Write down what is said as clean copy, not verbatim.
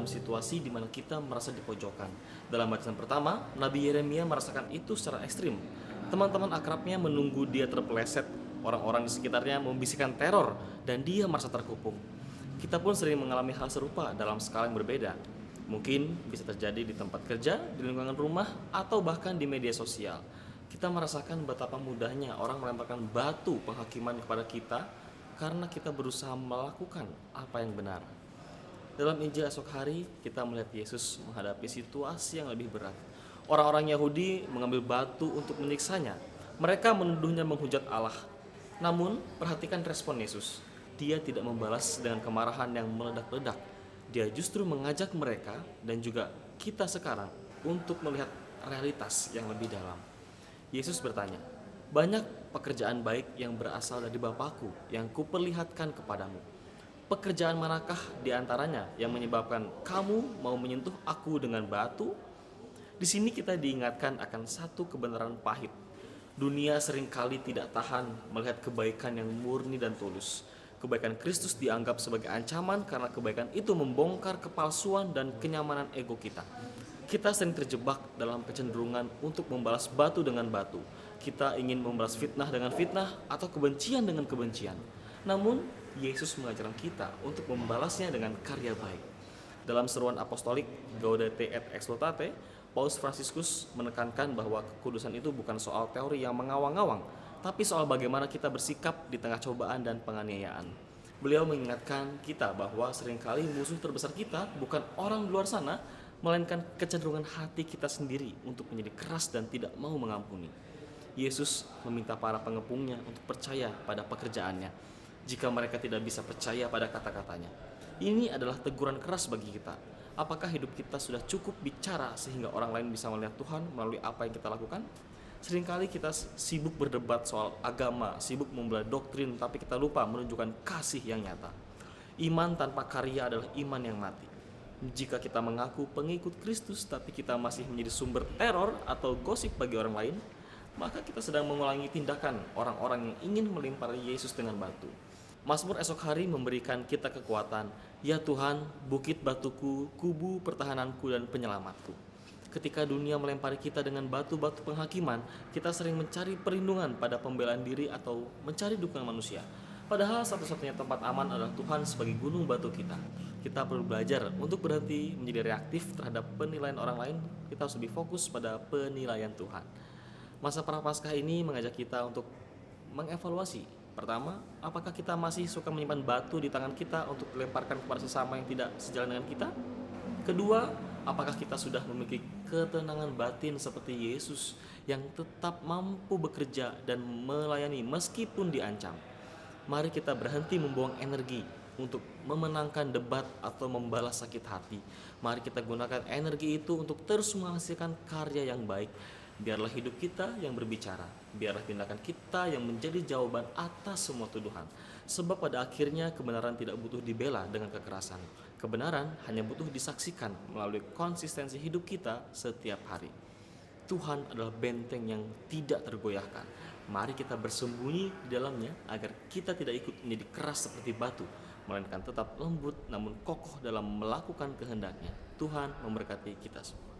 dalam situasi di mana kita merasa dipojokkan. Dalam bacaan pertama, Nabi Yeremia merasakan itu secara ekstrim. Teman-teman akrabnya menunggu dia terpeleset, orang-orang di sekitarnya membisikkan teror, dan dia merasa terkupung. Kita pun sering mengalami hal serupa dalam skala yang berbeda. Mungkin bisa terjadi di tempat kerja, di lingkungan rumah, atau bahkan di media sosial. Kita merasakan betapa mudahnya orang melemparkan batu penghakiman kepada kita karena kita berusaha melakukan apa yang benar. Dalam Injil esok hari, kita melihat Yesus menghadapi situasi yang lebih berat. Orang-orang Yahudi mengambil batu untuk menyiksanya. Mereka menuduhnya menghujat Allah. Namun, perhatikan respon Yesus. Dia tidak membalas dengan kemarahan yang meledak-ledak. Dia justru mengajak mereka dan juga kita sekarang untuk melihat realitas yang lebih dalam. Yesus bertanya, "Banyak pekerjaan baik yang berasal dari Bapakku yang kuperlihatkan kepadamu. Pekerjaan manakah di antaranya yang menyebabkan kamu mau menyentuh aku dengan batu?" Di sini kita diingatkan akan satu kebenaran pahit. Dunia seringkali tidak tahan melihat kebaikan yang murni dan tulus. Kebaikan Kristus dianggap sebagai ancaman karena kebaikan itu membongkar kepalsuan dan kenyamanan ego kita. Kita sering terjebak dalam kecenderungan untuk membalas batu dengan batu. Kita ingin membalas fitnah dengan fitnah atau kebencian dengan kebencian. Namun, Yesus mengajarkan kita untuk membalasnya dengan karya baik. Dalam seruan apostolik Gaudete et Exsultate, Paus Fransiskus menekankan bahwa kekudusan itu bukan soal teori yang mengawang-awang, tapi soal bagaimana kita bersikap di tengah cobaan dan penganiayaan. Beliau mengingatkan kita bahwa seringkali musuh terbesar kita bukan orang di luar sana, melainkan kecenderungan hati kita sendiri untuk menjadi keras dan tidak mau mengampuni. Yesus meminta para pengepungnya untuk percaya pada pekerjaannya, jika mereka tidak bisa percaya pada kata-katanya. Ini adalah teguran keras bagi kita. Apakah hidup kita sudah cukup bicara sehingga orang lain bisa melihat Tuhan melalui apa yang kita lakukan? Seringkali kita sibuk berdebat soal agama, sibuk membela doktrin, tapi kita lupa menunjukkan kasih yang nyata. Iman tanpa karya adalah iman yang mati. Jika kita mengaku pengikut Kristus tapi kita masih menjadi sumber teror atau gosip bagi orang lain, maka kita sedang mengulangi tindakan orang-orang yang ingin melempari Yesus dengan batu. Mazmur esok hari memberikan kita kekuatan. Ya Tuhan, bukit batuku, kubu pertahananku dan penyelamatku. Ketika dunia melempari kita dengan batu-batu penghakiman, kita sering mencari perlindungan pada pembelaan diri atau mencari dukungan manusia. Padahal satu-satunya tempat aman adalah Tuhan sebagai gunung batu kita. Kita perlu belajar untuk berhenti menjadi reaktif terhadap penilaian orang lain. Kita harus lebih fokus pada penilaian Tuhan. Masa Prapaskah ini mengajak kita untuk mengevaluasi. Pertama, apakah kita masih suka menyimpan batu di tangan kita untuk dilemparkan kepada sesama yang tidak sejalan dengan kita? Kedua, apakah kita sudah memiliki ketenangan batin seperti Yesus yang tetap mampu bekerja dan melayani meskipun diancam? Mari kita berhenti membuang energi untuk memenangkan debat atau membalas sakit hati. Mari kita gunakan energi itu untuk terus menghasilkan karya yang baik. Biarlah hidup kita yang berbicara. Biarlah tindakan kita yang menjadi jawaban atas semua tuduhan. Sebab pada akhirnya kebenaran tidak butuh dibela dengan kekerasan. Kebenaran hanya butuh disaksikan melalui konsistensi hidup kita setiap hari. Tuhan adalah benteng yang tidak tergoyahkan. Mari kita bersembunyi di dalamnya agar kita tidak ikut menjadi keras seperti batu, melainkan tetap lembut namun kokoh dalam melakukan kehendaknya. Tuhan memberkati kita semua.